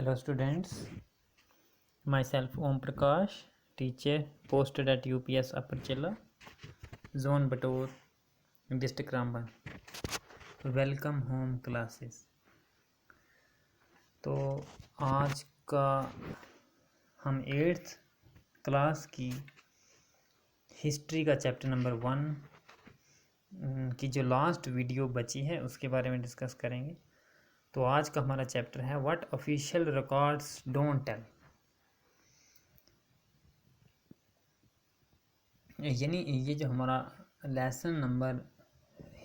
Hello students, myself Om Prakash, teacher posted at UPS Upper Chilla, Zone Bator, District Ramban. Welcome home classes. तो आज का हम 8th class की history का chapter number 1 की जो लास्ट वीडियो बची है उसके बारे में डिस्कस करेंगे। तो आज का हमारा चैप्टर है what official records don't tell. यानी ये जो हमारा लेसन नंबर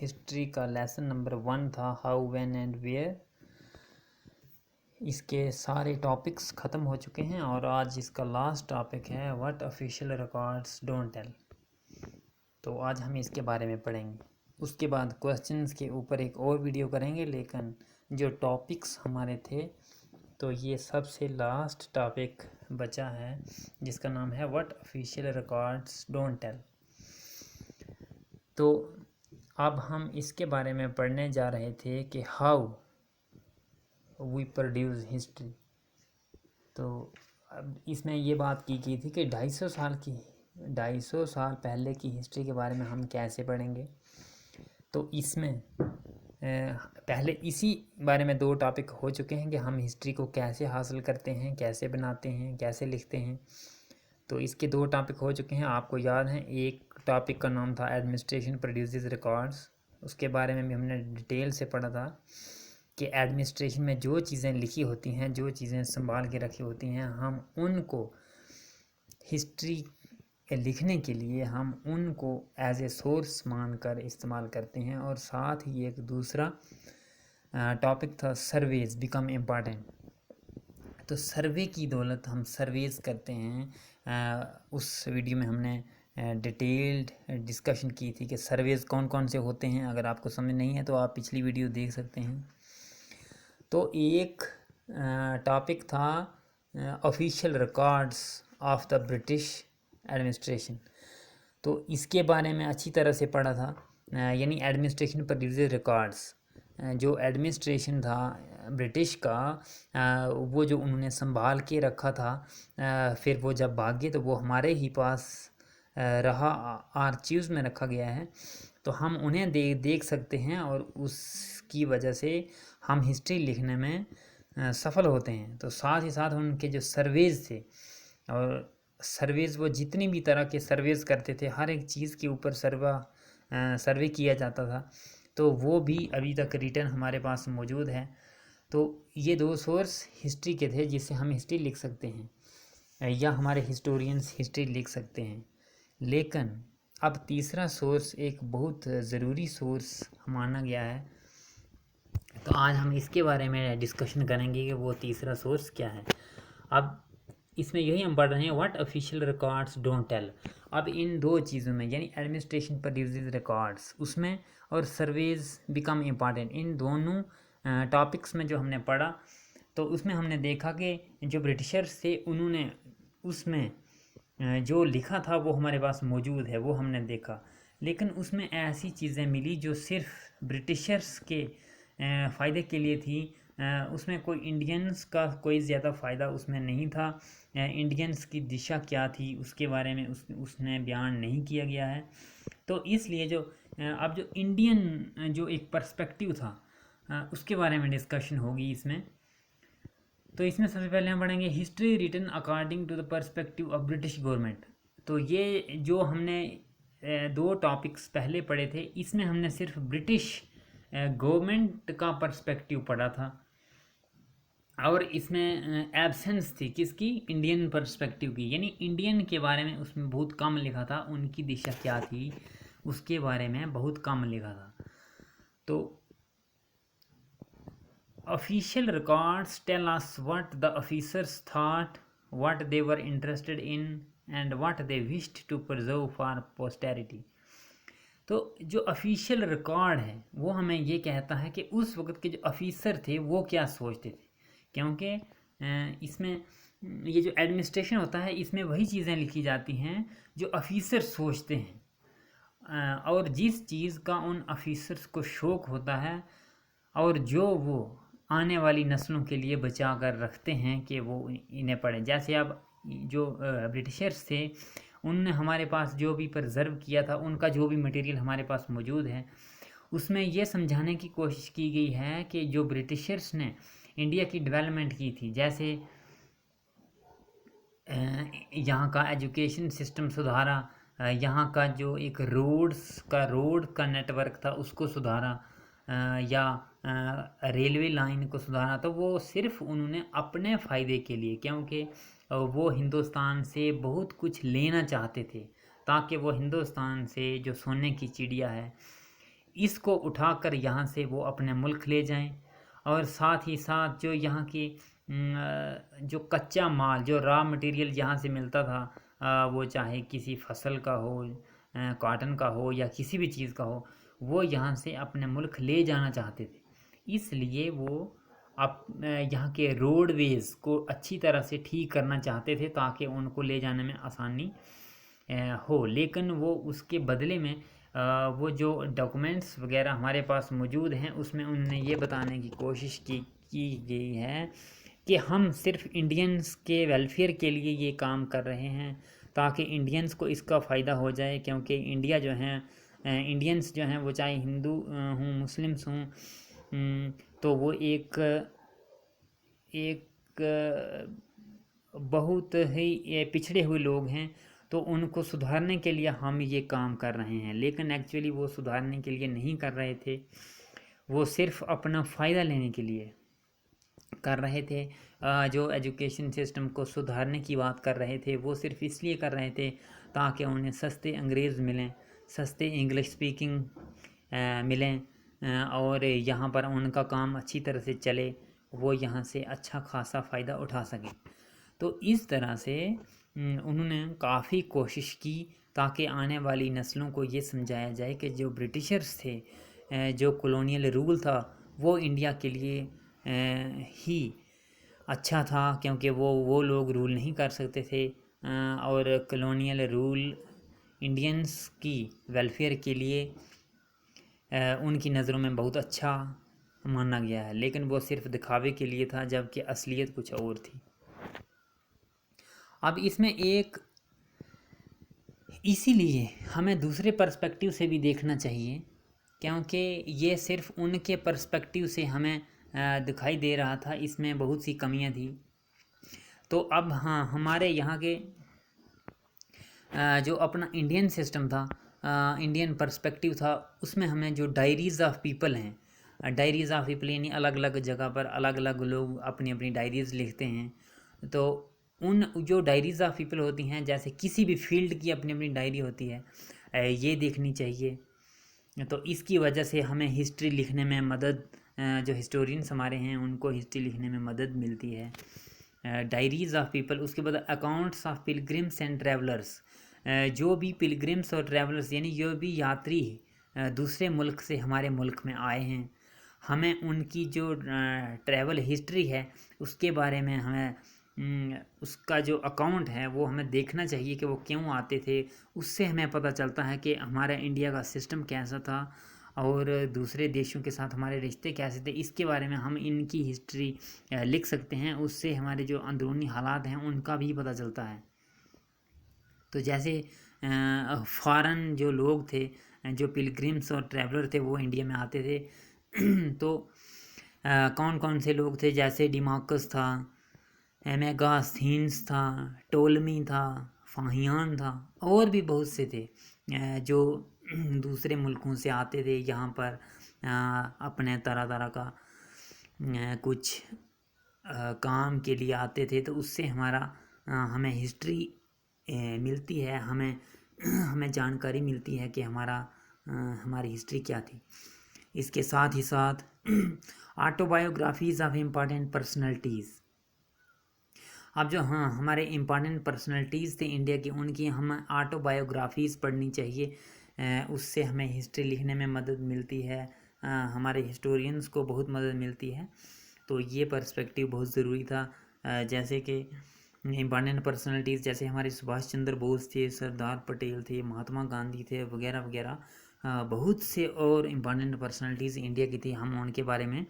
हिस्ट्री का लेसन नंबर 1 था, हाउ, व्हेन एंड वेयर, इसके सारे टॉपिक्स ख़त्म हो चुके हैं और आज इसका लास्ट टॉपिक है what official records don't tell. तो आज हम इसके बारे में पढ़ेंगे। उसके बाद क्वेश्चंस के ऊपर एक और वीडियो करेंगे, लेकिन जो टॉपिक्स हमारे थे तो ये सबसे लास्ट टॉपिक बचा है जिसका नाम है what official records don't tell. तो अब हम इसके बारे में पढ़ने जा रहे थे कि हाउ वी प्रोड्यूस हिस्ट्री। तो अब इसमें ये बात की गई थी कि 250 साल पहले की हिस्ट्री के बारे में हम कैसे पढ़ेंगे। तो इसमें पहले इसी बारे में 2 टॉपिक हो चुके हैं कि हम हिस्ट्री को कैसे हासिल करते हैं, कैसे बनाते हैं, कैसे लिखते हैं। तो इसके 2 टॉपिक हो चुके हैं, आपको याद है। एक टॉपिक का नाम था एडमिनिस्ट्रेशन प्रोड्यूसेस रिकॉर्ड्स, उसके बारे में भी हमने डिटेल से पढ़ा था कि एडमिनिस्ट्रेशन में जो चीज़ें लिखी होती हैं, जो चीज़ें संभाल के रखी होती हैं, हम उनको हिस्ट्री लिखने के लिए हम उनको एज ए सोर्स मानकर इस्तेमाल करते हैं। और साथ ही एक दूसरा टॉपिक था सर्वेज बिकम इम्पॉर्टेंट। तो सर्वे की दौलत हम सर्वेज करते हैं। उस वीडियो में हमने डिटेल्ड डिस्कशन की थी कि सर्वेज कौन कौन से होते हैं। अगर आपको समझ नहीं है तो आप पिछली वीडियो देख सकते हैं। तो एक टॉपिक था official records of the British administration. तो इसके बारे में अच्छी तरह से पढ़ा था। यानी एडमिनिस्ट्रेशन प्रोड्यूसेस रिकॉर्ड्स, जो एडमिनिस्ट्रेशन था ब्रिटिश का, वो जो उन्होंने संभाल के रखा था, फिर वो जब भागे तो वो हमारे ही पास रहा, आर्चीव्स में रखा गया है। तो हम उन्हें देख सकते हैं और उसकी वजह से हम हिस्ट्री लिखने में सफल होते हैं। तो साथ ही साथ उनके जो सर्वेज थे, और सर्वेज वो जितनी भी तरह के सर्वेज करते थे, हर एक चीज़ के ऊपर सर्वे किया जाता था। तो वो भी अभी तक रिटर्न हमारे पास मौजूद है। तो ये 2 सोर्स हिस्ट्री के थे जिससे हम हिस्ट्री लिख सकते हैं या हमारे हिस्टोरियंस हिस्ट्री लिख सकते हैं। लेकिन अब तीसरा सोर्स एक बहुत ज़रूरी सोर्स माना गया है। तो आज हम इसके बारे में डिस्कशन करेंगे कि वो तीसरा सोर्स क्या है। अब इसमें यही हम पढ़ रहे हैं what official records don't tell. अब इन 2 चीज़ों में, यानी एडमिनिस्ट्रेशन प्रोड्यूसेस रिकॉर्ड्स उसमें और सर्वेज बिकम इम्पॉर्टेंट, इन दोनों टॉपिक्स में जो हमने पढ़ा, तो उसमें हमने देखा कि जो ब्रिटिशर्स थे उन्होंने उसमें जो लिखा था वो हमारे पास मौजूद है, वो हमने देखा। लेकिन उसमें ऐसी चीज़ें मिली जो सिर्फ ब्रिटिशर्स के फ़ायदे के लिए थी। उसमें कोई इंडियंस का कोई ज़्यादा फ़ायदा उसमें नहीं था। इंडियंस की दिशा क्या थी उसके बारे में उसने बयान नहीं किया गया है। तो इसलिए जो अब जो इंडियन जो एक पर्सपेक्टिव था उसके बारे में डिस्कशन होगी इसमें। तो इसमें सबसे पहले हम पढ़ेंगे history written according to the perspective of British government. तो ये जो हमने 2 टॉपिक्स पहले पढ़े थे, इसमें हमने सिर्फ ब्रिटिश गवर्नमेंट का पर्सपेक्टिव पढ़ा था और इसमें एब्सेंस थी किसकी, इंडियन पर्सपेक्टिव की। यानी इंडियन के बारे में उसमें बहुत कम लिखा था, उनकी दिशा क्या थी उसके बारे में बहुत कम लिखा था। तो official records tell us what the officers thought, what they were interested in and what they wished to preserve for posterity। तो जो ऑफिशियल रिकॉर्ड है वो हमें ये कहता है कि उस वक्त के जो ऑफिसर थे वो क्या सोचते थे। क्योंकि इसमें ये जो एडमिनिस्ट्रेशन होता है इसमें वही चीज़ें लिखी जाती हैं जो ऑफिसर सोचते हैं, और जिस चीज़ का उन ऑफिसर्स को शौक़ होता है और जो वो आने वाली नस्लों के लिए बचा कर रखते हैं कि वो इन्हें पढ़ें। जैसे अब जो ब्रिटिशर्स थे, उनने हमारे पास जो भी प्रिजर्व किया था, उनका जो भी मटेरियल हमारे पास मौजूद है, उसमें ये समझाने की कोशिश की गई है कि जो ब्रिटिशर्स ने इंडिया की डेवलपमेंट की थी, जैसे यहाँ का एजुकेशन सिस्टम सुधारा, यहाँ का जो एक रोड का नेटवर्क था उसको सुधारा, या रेलवे लाइन को सुधारा, तो वो सिर्फ उन्होंने अपने फ़ायदे के लिए, क्योंकि वो हिंदुस्तान से बहुत कुछ लेना चाहते थे, ताकि वो हिंदुस्तान से जो सोने की चिड़िया है इसको उठाकर यहाँ से वो अपने मुल्क ले जाएं, और साथ ही साथ जो यहाँ की जो कच्चा माल, जो रॉ मटेरियल यहाँ से मिलता था, वो चाहे किसी फसल का हो, कॉटन का हो या किसी भी चीज़ का हो, वो यहाँ से अपने मुल्क ले जाना चाहते थे। इसलिए वो यहाँ के रोडवेज़ को अच्छी तरह से ठीक करना चाहते थे, ताकि उनको ले जाने में आसानी हो। लेकिन वो उसके बदले में वो जो डॉक्यूमेंट्स वगैरह हमारे पास मौजूद हैं, उसमें उन्होंने ये बताने की कोशिश की गई है कि हम सिर्फ इंडियंस के वेलफेयर के लिए ये काम कर रहे हैं, ताकि इंडियंस को इसका फ़ायदा हो जाए। क्योंकि इंडिया जो है, इंडियंस जो हैं, वो चाहे हिंदू हों, मुस्लिम्स हों, तो वो एक बहुत ही पिछड़े हुए लोग हैं, तो उनको सुधारने के लिए हम ये काम कर रहे हैं। लेकिन एक्चुअली वो सुधारने के लिए नहीं कर रहे थे, वो सिर्फ अपना फ़ायदा लेने के लिए कर रहे थे। जो एजुकेशन सिस्टम को सुधारने की बात कर रहे थे, वो सिर्फ इसलिए कर रहे थे ताकि उन्हें सस्ते अंग्रेज़ मिलें, सस्ते इंग्लिश स्पीकिंग मिलें, और यहाँ पर उनका काम अच्छी तरह से चले, वो यहाँ से अच्छा खासा फ़ायदा उठा सकें। तो इस तरह से उन्होंने काफ़ी कोशिश की ताकि आने वाली नस्लों को ये समझाया जाए कि जो ब्रिटिशर्स थे, जो कॉलोनियल रूल था, वो इंडिया के लिए ही अच्छा था, क्योंकि वो लोग रूल नहीं कर सकते थे, और कॉलोनियल रूल इंडियंस की वेलफेयर के लिए उनकी नज़रों में बहुत अच्छा माना गया है। लेकिन वो सिर्फ दिखावे के लिए था, जबकि असलियत कुछ और थी। अब इसमें इसीलिए हमें दूसरे पर्सपेक्टिव से भी देखना चाहिए, क्योंकि ये सिर्फ उनके पर्सपेक्टिव से हमें दिखाई दे रहा था, इसमें बहुत सी कमियां थी। तो अब हाँ, हमारे यहाँ के जो अपना इंडियन सिस्टम था, इंडियन पर्सपेक्टिव था, उसमें हमें जो डायरीज़ ऑफ पीपल हैं, डायरीज़ ऑफ पीपल यानी अलग अलग जगह पर अलग अलग लोग अपनी अपनी डायरीज़ लिखते हैं। तो उन जो डायरीज़ ऑफ पीपल होती हैं, जैसे किसी भी फील्ड की अपनी अपनी डायरी होती है, ये देखनी चाहिए। तो इसकी वजह से हमें हिस्ट्री लिखने में मदद, जो हिस्टोरियंस हमारे हैं उनको हिस्ट्री लिखने में मदद मिलती है। डायरीज़ ऑफ पीपल, उसके बाद accounts of pilgrims and travellers, जो भी पिलग्रिम्स और ट्रैवलर्स यानी जो भी यात्री दूसरे मुल्क से हमारे मुल्क में आए हैं, हमें उनकी जो ट्रैवल हिस्ट्री है उसके बारे में हमें उसका जो अकाउंट है वो हमें देखना चाहिए कि वो क्यों आते थे। उससे हमें पता चलता है कि हमारा इंडिया का सिस्टम कैसा था और दूसरे देशों के साथ हमारे रिश्ते कैसे थे। इसके बारे में हम इनकी हिस्ट्री लिख सकते हैं, उससे हमारे जो अंदरूनी हालात हैं उनका भी पता चलता है। तो जैसे फॉरेन जो लोग थे, जो पिलग्रिम्स और ट्रैवलर थे, वो इंडिया में आते थे तो कौन कौन से लोग थे, जैसे डिमार्कस था, मेगास्थीन्स था, टोलमी था, फाहियान था, और भी बहुत से थे जो दूसरे मुल्कों से आते थे यहाँ पर अपने तरह तरह का कुछ काम के लिए आते थे। तो उससे हमें हिस्ट्री मिलती है, हमें जानकारी मिलती है कि हमारी हिस्ट्री क्या थी। इसके साथ ही साथ ऑटोबायोग्राफीज़ ऑफ इम्पॉर्टेंट पर्सनैलिटीज़, अब जो हाँ हमारे इम्पॉर्टेंट पर्सनैलिटीज़ थे इंडिया की, उनकी हमें ऑटोबायोग्राफीज़ पढ़नी चाहिए। उससे हमें हिस्ट्री लिखने में मदद मिलती है, हमारे हिस्टोरियंस को बहुत मदद मिलती है। तो ये पर्सपेक्टिव बहुत ज़रूरी था। जैसे कि इम्पॉर्टेंट पर्सनैलिटीज़ जैसे हमारे सुभाष चंद्र बोस थे, सरदार पटेल थे, महात्मा गांधी थे, वगैरह वगैरह, बहुत से और इम्पॉर्टेंट पर्सनालिटीज़ इंडिया की थी। हम उनके बारे में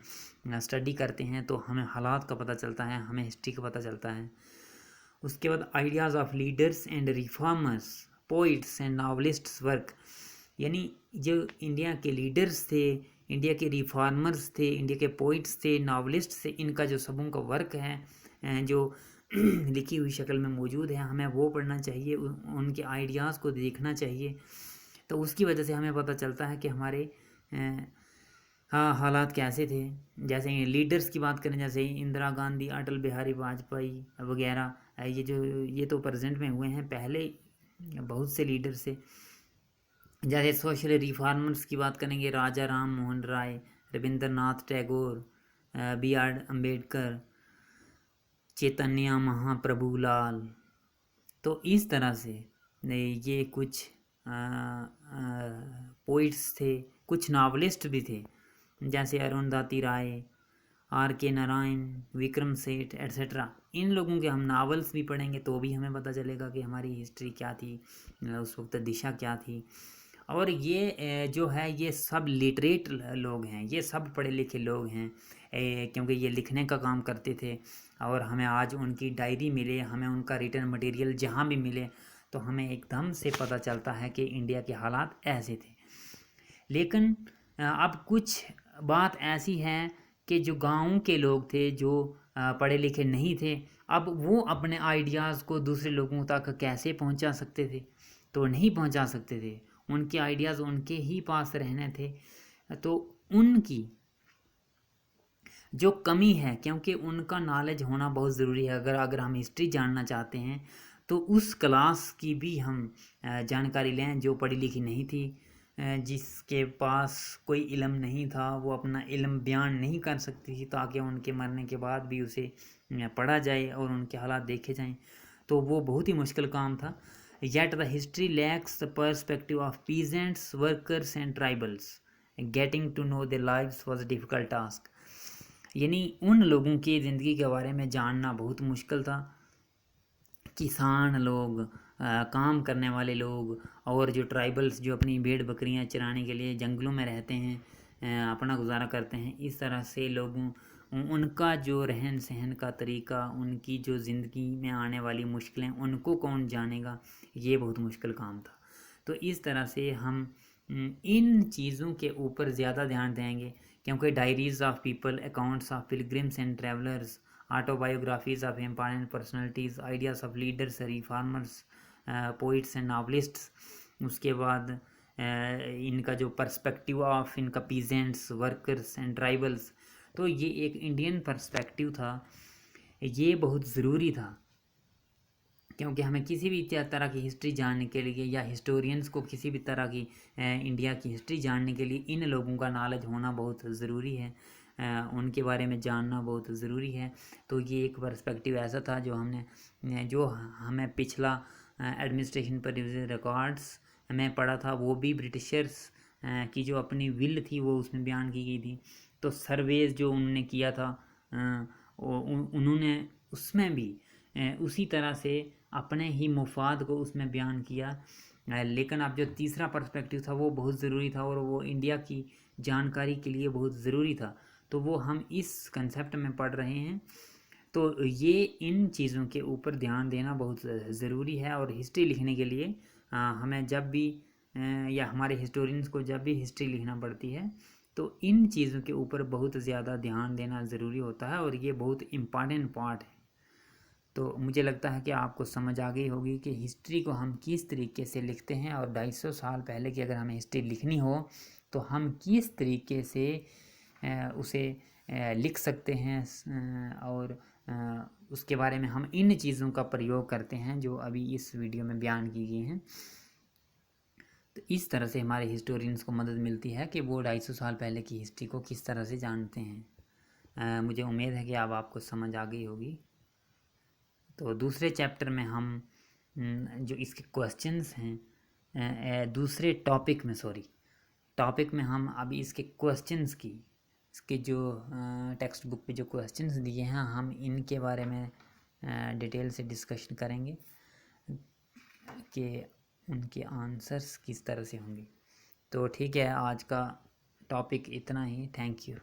स्टडी करते हैं तो हमें हालात का पता चलता है, हमें हिस्ट्री का पता चलता है। उसके बाद ideas of leaders and reformers, poets and novelists work, यानी जो इंडिया के लीडर्स थे, इंडिया के रिफॉर्मर्स थे, इंडिया के पोइट्स थे, नावलिस्ट थे, इनका जो सबों का वर्क है जो लिखी हुई शक्ल में मौजूद है, हमें वो पढ़ना चाहिए, उनके आइडियाज़ को देखना चाहिए। तो उसकी वजह से हमें पता चलता है कि हमारे हाँ हालात कैसे थे। जैसे लीडर्स की बात करें, जैसे इंदिरा गांधी, अटल बिहारी वाजपेयी वगैरह, ये तो प्रेजेंट में हुए हैं, पहले बहुत से लीडर्स थे। जैसे सोशल रिफॉर्मर्स की बात करेंगे, राजा राम मोहन राय, रविंद्रनाथ टैगोर, बी आर अम्बेडकर, चैतन्य महाप्रभु लाल। तो इस तरह से ये कुछ पोइट्स थे, कुछ नावलिस्ट भी थे, जैसे अरुणधति राय, आर के नारायण, विक्रम सेठ एट्सेट्रा। इन लोगों के हम नावल्स भी पढ़ेंगे तो भी हमें पता चलेगा कि हमारी हिस्ट्री क्या थी, उस वक्त दिशा क्या थी। और ये जो है ये सब लिटरेट लोग हैं, ये सब पढ़े लिखे लोग हैं, क्योंकि ये लिखने का काम करते थे। और हमें आज उनकी डायरी मिले, हमें उनका रिटर्न मटेरियल जहाँ भी मिले तो हमें एकदम से पता चलता है कि इंडिया के हालात ऐसे थे। लेकिन अब कुछ बात ऐसी है कि जो गाँव के लोग थे, जो पढ़े लिखे नहीं थे, अब वो अपने आइडियाज़ को दूसरे लोगों तक कैसे पहुंचा सकते थे? तो नहीं पहुंचा सकते थे। उनके आइडियाज़ उनके ही पास रहने थे। तो उनकी जो कमी है, क्योंकि उनका नॉलेज होना बहुत ज़रूरी है। अगर हम हिस्ट्री जानना चाहते हैं तो उस क्लास की भी हम जानकारी लें जो पढ़ी लिखी नहीं थी, जिसके पास कोई इल्म नहीं था, वो अपना इल्म बयान नहीं कर सकती थी, ताकि उनके मरने के बाद भी उसे पढ़ा जाए और उनके हालात देखे जाएं। तो वो बहुत ही मुश्किल काम था। Yet the history lacks the perspective of peasants, workers and tribals. Getting to know their lives was a difficult task. यानी उन लोगों की ज़िंदगी के बारे में जानना बहुत मुश्किल था। किसान लोग, काम करने वाले लोग, और जो ट्राइबल्स जो अपनी भेड़ बकरियां चराने के लिए जंगलों में रहते हैं, अपना गुजारा करते हैं, इस तरह से लोगों उनका जो रहन सहन का तरीका, उनकी जो ज़िंदगी में आने वाली मुश्किलें, उनको कौन जानेगा, ये बहुत मुश्किल काम था। तो इस तरह से हम इन चीज़ों के ऊपर ज़्यादा ध्यान देंगे, क्योंकि diaries of people, accounts of pilgrims and travellers, autobiographies of important personalities, ideas of leaders, reformers, poets and novelists, उसके बाद इनका जो पर्सपेक्टिव ऑफ इनका पीजेंट्स, वर्कर्स एंड ट्राइबल्स, तो ये एक इंडियन पर्सपेक्टिव था। ये बहुत ज़रूरी था, क्योंकि हमें किसी भी तरह की हिस्ट्री जानने के लिए, या हिस्टोरियंस को किसी भी तरह की इंडिया की हिस्ट्री जानने के लिए, इन लोगों का नॉलेज होना बहुत ज़रूरी है, उनके बारे में जानना बहुत ज़रूरी है। तो ये एक पर्सपेक्टिव ऐसा था जो हमें पिछला एडमिनिस्ट्रेशन पर रिकॉर्ड्स में पढ़ा था, वो भी ब्रिटिशर्स की जो अपनी विल थी वो उसमें बयान की गई थी। तो सर्वेज जो उन्होंने किया था, उन्होंने उसमें भी उसी तरह से अपने ही मुफाद को उसमें बयान किया। लेकिन अब जो तीसरा पर्सपेक्टिव था वो बहुत ज़रूरी था, और वो इंडिया की जानकारी के लिए बहुत ज़रूरी था। तो वो हम इस कंसेप्ट में पढ़ रहे हैं। तो ये इन चीज़ों के ऊपर ध्यान देना बहुत ज़रूरी है। और हिस्ट्री लिखने के लिए हमें जब भी या हमारे हिस्टोरियंस को जब भी हिस्ट्री लिखना पड़ती है तो इन चीज़ों के ऊपर बहुत ज़्यादा ध्यान देना ज़रूरी होता है, और ये बहुत इम्पॉर्टेंट पार्ट है। तो मुझे लगता है कि आपको समझ आ गई होगी कि हिस्ट्री को हम किस तरीके से लिखते हैं, और 250 साल पहले की अगर हमें हिस्ट्री लिखनी हो तो हम किस तरीके से उसे लिख सकते हैं, और उसके बारे में हम इन चीज़ों का प्रयोग करते हैं जो अभी इस वीडियो में बयान की गई हैं। तो इस तरह से हमारे हिस्टोरियंस को मदद मिलती है कि वो 250 साल पहले की हिस्ट्री को किस तरह से जानते हैं। मुझे उम्मीद है कि अब आपको समझ आ गई होगी। तो दूसरे चैप्टर में हम जो इसके क्वेश्चंस हैं, दूसरे टॉपिक में हम अभी इसके क्वेश्चंस की, इसके जो टेक्स्ट बुक पे जो क्वेश्चंस दिए हैं हम इनके बारे में डिटेल से डिस्कशन करेंगे कि उनके आंसर्स किस तरह से होंगे। तो ठीक है, आज का टॉपिक इतना ही। Thank you.